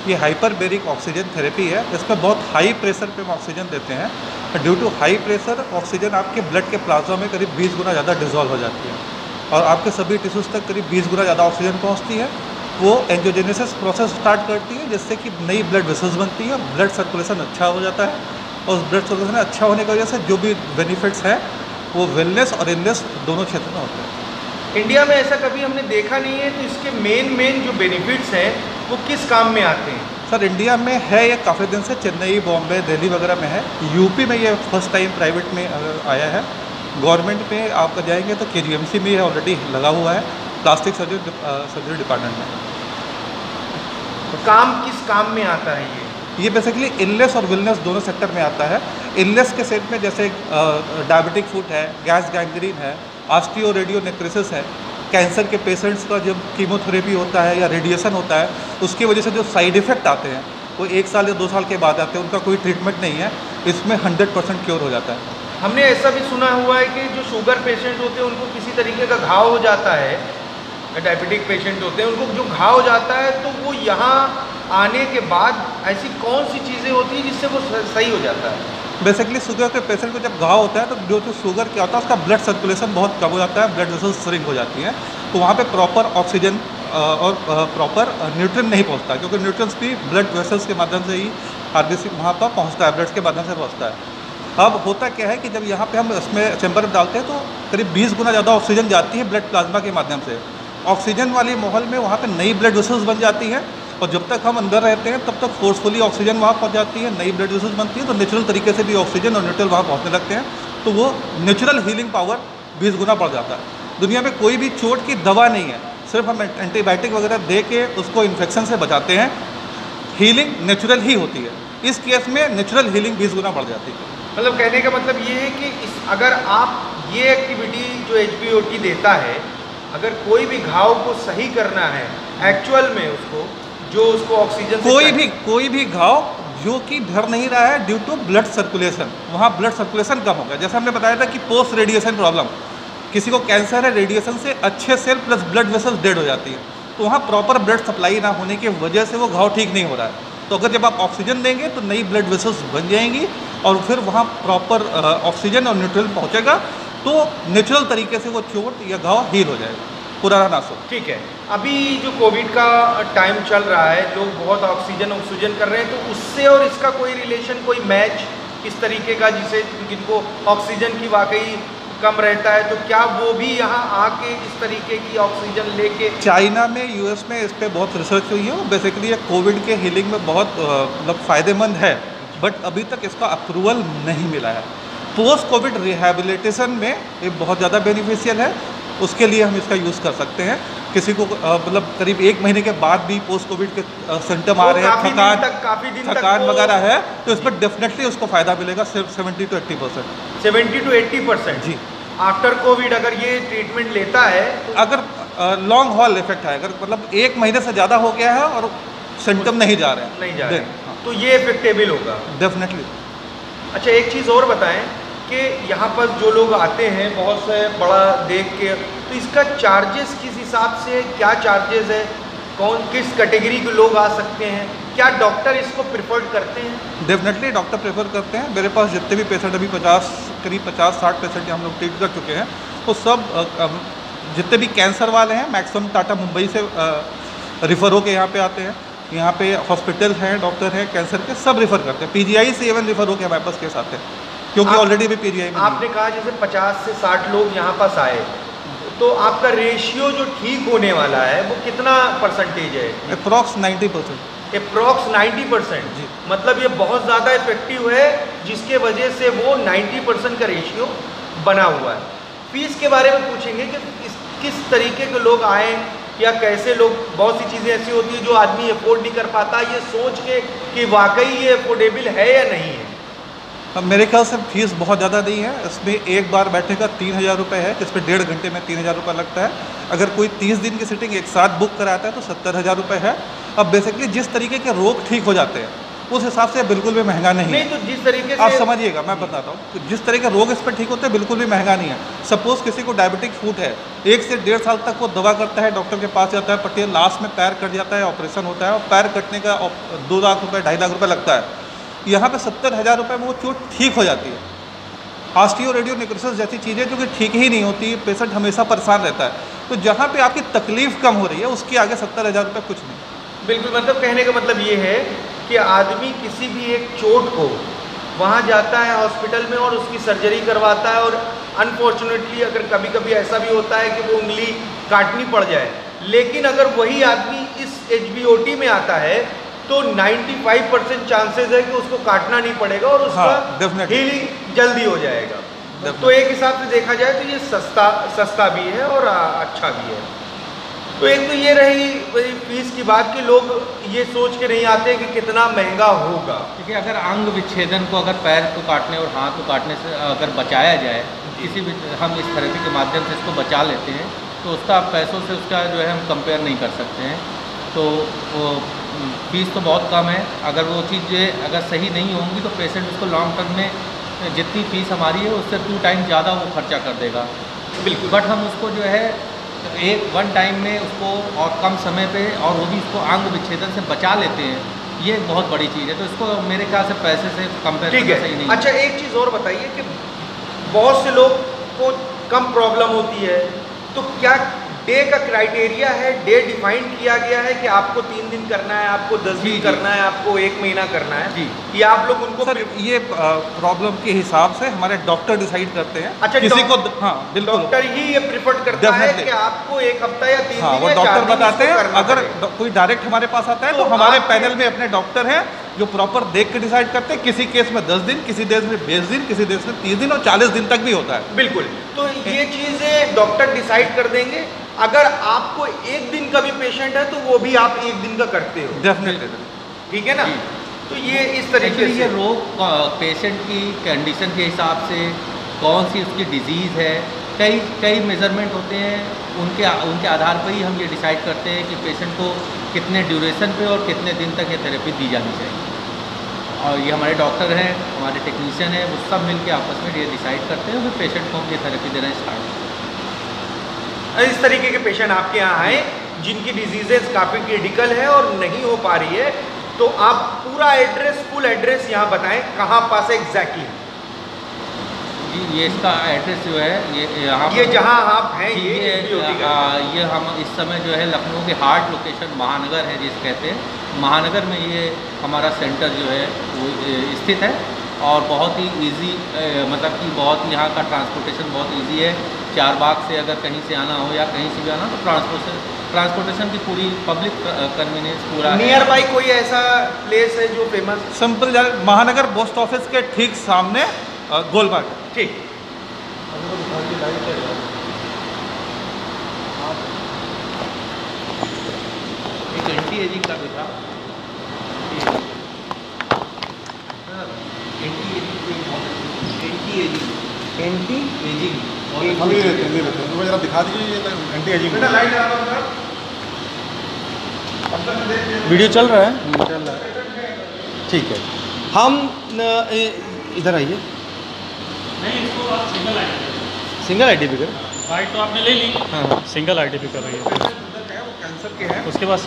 ये hyperbaric oxygen therapy है। इसमें बहुत हाई प्रेशर पे हम ऑक्सीजन देते हैं। Due to high pressure oxygen आपके ब्लड के प्लाज्मा में करीब 20 गुना ज़्यादा डिजॉल्व हो जाती है और आपके सभी टिश्यूज़ तक करीब 20 गुना ज़्यादा ऑक्सीजन पहुँचती है। वो एंजियोजेनेसिस प्रोसेस स्टार्ट करती है, जिससे कि नई ब्लड वेसल्स बनती है, ब्लड सर्कुलेशन अच्छा हो जाता है और उस ब्लड सर्कुलेशन अच्छा होने की वजह से जो भी बेनिफिट्स हैं वो वेलनेस और इलनेस दोनों क्षेत्र में होते हैं। इंडिया में ऐसा कभी हमने देखा नहीं है, तो इसके मेन जो बेनिफिट्स हैं वो किस काम में आते हैं? सर इंडिया में है ये काफ़ी दिन से, चेन्नई, बॉम्बे, दिल्ली वगैरह में है। यूपी में ये फर्स्ट टाइम प्राइवेट में आया है। गवर्नमेंट में आप जाएंगे तो KGMC में ऑलरेडी लगा हुआ है, प्लास्टिक सर्जरी डिपार्टमेंट में। तो किस काम में आता है ये बेसिकली इलनेस और विलनेस दोनों सेक्टर में आता है। इलनेस के सेट में जैसे डायबिटिक फुट है, गैस गैंग्रीन है, ऑस्टियो रेडियो नेक्रोसिस है, कैंसर के पेशेंट्स का जब कीमोथेरेपी होता है या रेडिएशन होता है उसकी वजह से जो साइड इफ़ेक्ट आते हैं वो 1 साल या 2 साल के बाद आते हैं, उनका कोई ट्रीटमेंट नहीं है, इसमें 100% क्योर हो जाता है। हमने ऐसा भी सुना हुआ है कि जो शुगर पेशेंट होते हैं उनको किसी तरीके का घाव हो जाता है, डायबिटिक पेशेंट होते हैं उनको जो घाव हो जाता है, तो वो यहाँ आने के बाद ऐसी कौन सी चीज़ें होती हैं जिससे वो सही हो जाता है? बेसिकली शुगर के पेशेंट को जब घाव होता है तो जो शुगर क्या होता है उसका ब्लड सर्कुलेशन बहुत कम हो जाता है, ब्लड वेसल्स श्रिंक हो जाती हैं, तो वहाँ पे प्रॉपर ऑक्सीजन और प्रॉपर न्यूट्रिएंट नहीं पहुँचता, क्योंकि न्यूट्रिएंट्स भी ब्लड वेसल्स के माध्यम से ही RBC वहाँ पर पहुँचता है, ब्लड के माध्यम से पहुँचता है। अब होता क्या है कि जब यहाँ पे हम इसमें चैम्बर में डालते हैं तो करीब 20 गुना ज़्यादा ऑक्सीजन जाती है ब्लड प्लाज्मा के माध्यम से। ऑक्सीजन वाली माहौल में वहाँ पे नई ब्लड वेसल्स बन जाती हैं और जब तक हम अंदर रहते हैं तब तक फोर्सफुली ऑक्सीजन वहाँ पहुँच जाती है, नई ब्लड वेसल्स बनती है, तो नेचुरल तरीके से भी ऑक्सीजन और न्यूट्रल वहाँ पहुँचने लगते हैं, तो वो नेचुरल हीलिंग पावर 20 गुना बढ़ जाता है। दुनिया में कोई भी चोट की दवा नहीं है, सिर्फ हम एंटीबायोटिक वगैरह दे के उसको इन्फेक्शन से बचाते हैं। हीलिंग नेचुरल ही होती है, इस केस में नेचुरल हीलिंग 20 गुना बढ़ जाती है। मतलब कहने का मतलब ये है कि अगर आप ये एक्टिविटी जो HBOT देता है, अगर कोई भी घाव को सही करना है एक्चुअल में उसको ऑक्सीजन कोई भी घाव जो कि भर नहीं रहा है ड्यू टू ब्लड सर्कुलेशन, वहाँ ब्लड सर्कुलेशन कम हो गया। जैसे हमने बताया था कि पोस्ट रेडिएशन प्रॉब्लम, किसी को कैंसर है, रेडिएशन से अच्छे cell plus blood vessels dead हो जाती है, तो वहाँ प्रॉपर ब्लड सप्लाई ना होने की वजह से वो घाव ठीक नहीं हो रहा है। तो अगर जब आप ऑक्सीजन देंगे तो नई ब्लड वेसल्स बन जाएंगी और फिर वहाँ प्रॉपर ऑक्सीजन और न्यूट्रल पहुँचेगा, तो नेचुरल तरीके से वो चोट या घाव हील हो जाएगा, पुराना ना हो। ठीक है, अभी जो कोविड का टाइम चल रहा है, लोग बहुत ऑक्सीजन कर रहे हैं, तो उससे और इसका कोई रिलेशन, कोई मैच इस तरीके का जिनको ऑक्सीजन की वाकई कम रहता है, तो क्या वो भी यहाँ आके इस तरीके की ऑक्सीजन लेके? चाइना में, US में इस पर बहुत रिसर्च हुई है। बेसिकली ये कोविड के हीलिंग में बहुत मतलब फ़ायदेमंद है, बट अभी तक इसका अप्रूवल नहीं मिला है। पोस्ट कोविड रिहेबिलिटेशन में ये बहुत ज़्यादा बेनिफिशियल है, उसके लिए हम इसका यूज़ कर सकते हैं। किसी को मतलब करीब 1 महीने के बाद भी पोस्ट कोविड के सिम्टम आ रहे हैं, थकान वगैरह है, तो इस पर डेफिनेटली उसको फ़ायदा मिलेगा, सिर्फ 70 to 80%। 70 to 80% ji. After Covid अगर ये ट्रीटमेंट लेता है तो अगर लॉन्ग हॉल इफेक्ट है, अगर मतलब 1 महीने से ज़्यादा हो गया है और सिम्टम नहीं जा रहे हैं, तो ये इफेक्टेबल होगा डेफिनेटली। अच्छा, एक चीज़ और बताएं कि यहाँ पर जो लोग आते हैं बहुत से बड़ा देख के, तो इसका चार्जेस किस हिसाब से, क्या चार्जेस है, किस कैटेगरी के लोग आ सकते हैं, क्या डॉक्टर इसको प्रेफर करते हैं? डेफिनेटली डॉक्टर प्रेफर करते हैं। मेरे पास जितने भी पेशेंट अभी करीब 50-60 पेशेंट हम लोग ट्रीट कर चुके हैं, तो सब जितने भी कैंसर वाले हैं मैक्सिमम टाटा मुंबई से रिफ़र होके यहाँ पे आते हैं। यहाँ पे हॉस्पिटल हैं, डॉक्टर हैं कैंसर के, सब रिफ़र करते हैं। PGI से इवन रिफ़र होके हमारे पास केस आते हैं, क्योंकि ऑलरेडी भी PGI में। आपने कहा जैसे 50 से 60 लोग यहाँ पास आए, तो आपका रेशियो जो ठीक होने वाला है वो कितना परसेंटेज है? अप्रॉक्स 90%। अप्रॉक्स 90%? जी। मतलब ये बहुत ज़्यादा इफेक्टिव है, जिसके वजह से वो 90% का रेशियो बना हुआ है। फीस के बारे में पूछेंगे कि किस तरीके के लोग आए या कैसे लोग, बहुत सी चीज़ें ऐसी होती है जो आदमी अफोर्ड नहीं कर पाता, ये सोच के कि वाकई ये अफोर्डेबल है या नहीं है। मेरे ख्याल से फीस बहुत ज़्यादा नहीं है, इसमें एक बार बैठने का 3000 रुपये है, जिसमें 1.5 घंटे में 3000 रुपये लगता है। अगर कोई 30 दिन की सिटिंग एक साथ बुक कराता है तो 70,000 रुपये है। अब बेसिकली जिस तरीके के रोग ठीक हो जाते हैं उस हिसाब से बिल्कुल भी महंगा नहीं है। तो जिस तरीके से आप समझिएगा, मैं बताता हूँ कि जिस तरह के रोग इस पर ठीक होते हैं बिल्कुल भी महंगा नहीं है। सपोज़ किसी को डायबिटिक फूट है, 1 से 1.5 साल तक वो दवा करता है, डॉक्टर के पास जाता है, पट्टी, लास्ट में पैर कट जाता है, ऑपरेशन होता है और पैर कटने का 2 लाख रुपये 2.5 लाख रुपये लगता है। यहाँ पे 70,000 रुपये में वो चोट ठीक हो जाती है। ऑस्टियो रेडियो नेक्रोसिस जैसी चीज़ें जो कि ठीक ही नहीं होती, पेशेंट हमेशा परेशान रहता है। तो जहाँ पे आपकी तकलीफ़ कम हो रही है उसके आगे 70,000 रुपये कुछ नहीं। बिल्कुल, मतलब कहने का मतलब ये है कि आदमी किसी भी एक चोट को वहाँ जाता है हॉस्पिटल में और उसकी सर्जरी करवाता है, और अनफॉर्चुनेटली अगर कभी कभी ऐसा भी होता है कि वो उंगली काटनी पड़ जाए, लेकिन अगर वही आदमी इस HBOT में आता है तो 95% चांसेस है कि उसको काटना नहीं पड़ेगा और उसका हीलिंग जल्दी हो जाएगा। तो एक हिसाब से देखा जाए तो ये सस्ता भी है और अच्छा भी है। तो एक तो ये रही फीस की बात कि लोग ये सोच के नहीं आते कि कितना महंगा होगा, क्योंकि अगर अंग विच्छेदन को, अगर पैर को काटने और हाथ को काटने से अगर बचाया जाए, किसी भी हम इस थेरेपी के माध्यम से इसको बचा लेते हैं, तो उसका पैसों से उसका जो है हम कंपेयर नहीं कर सकते हैं। तो वो फीस तो बहुत कम है। अगर वो चीज़ें अगर सही नहीं होंगी तो पेशेंट उसको लॉन्ग टर्म में जितनी फ़ीस हमारी है उससे 2 टाइम ज़्यादा वो खर्चा कर देगा। बिल्कुल, बट हम उसको जो है वन टाइम में उसको और कम समय पे, और वो भी उसको अंग विच्छेदन से बचा लेते हैं, ये एक बहुत बड़ी चीज़ है। तो इसको मेरे ख्याल से पैसे से कंपेयर करना सही नहीं। अच्छा, एक चीज़ और बताइए कि बहुत से लोग को कम प्रॉब्लम होती है, तो क्या डे का क्राइटेरिया है, डे डिफाइन किया गया है कि आपको 3 दिन करना है, आपको 10 दिन करना है, आपको 1 महीना करना है जी, ये आप लोग उनको? सर ये प्रॉब्लम के हिसाब से हमारे डॉक्टर डिसाइड करते हैं। अच्छा, किसी को हाँ बिल्कुल डॉक्टर ही ये प्रिफर करता है कि आपको 1 हफ्ता या 3 दिन वो डॉक्टर बताते हैं। अगर कोई डायरेक्ट हमारे पास आता है तो हमारे पैनल में अपने डॉक्टर हैं जो प्रॉपर देख के डिसाइड करते हैं। किसी केस में 10 दिन, किसी केस में 20 दिन, किसी केस में 30 दिन और 40 दिन तक भी होता है। बिल्कुल, तो ये चीज़ें डॉक्टर डिसाइड कर देंगे। अगर आपको 1 दिन का भी पेशेंट है तो वो भी आप 1 दिन का करते हो? डेफिनेटली, ठीक है ना। तो ये इस तरीके से ये रोग पेशेंट की कंडीशन के हिसाब से, कौन सी उसकी डिजीज़ है, कई मेज़रमेंट होते हैं, उनके आधार पर ही हम ये डिसाइड करते हैं कि पेशेंट को कितने ड्यूरेशन पे और कितने दिन तक ये थेरेपी दी जानी चाहिए। और ये हमारे डॉक्टर हैं, हमारे टेक्नीशियन हैं, वो सब मिल के आपस में ये डिसाइड करते हैं, फिर पेशेंट को हम ये थेरेपी देना स्टार्ट करते हैं। इस तरीके के पेशेंट आपके यहाँ आए जिनकी डिजीजेस काफ़ी क्रिटिकल है और नहीं हो पा रही है, तो आप पूरा एड्रेस, फुल एड्रेस यहाँ बताएं, कहाँ पास है एग्जैक्टली? जी, ये इसका एड्रेस जो है ये जहाँ आप हैं, ये हम इस समय जो है लखनऊ के हार्ट लोकेशन महानगर है जिस कहते हैं, महानगर में ये हमारा सेंटर जो है वो स्थित है। और बहुत ही इजी, मतलब कि बहुत यहाँ का ट्रांसपोर्टेशन बहुत इजी है। चारबाग से अगर कहीं से आना हो या कहीं से भी आना तो ट्रांसपोर्टेशन की पूरी पब्लिक कन्वीनियंस पूरा। नियर बाई कोई ऐसा प्लेस है जो फेमस? सिंपल, महानगर पोस्ट ऑफिस के ठीक सामने गोलबाग। ठीक, एक एंटी एजिंग का भी था, हम नहीं लेते हैं, तो जरा दिखा दीजिए एंटी एजिंग। वीडियो चल रहा है? चल रहा है, ठीक है। हम इधर आइए। नहीं, इसको आप सिंगल आईडी पे कर। राइट तो आपने ले ली। हाँ, सिंगल आईडी पे कर रही है, कैंसर के हैं उसके बाद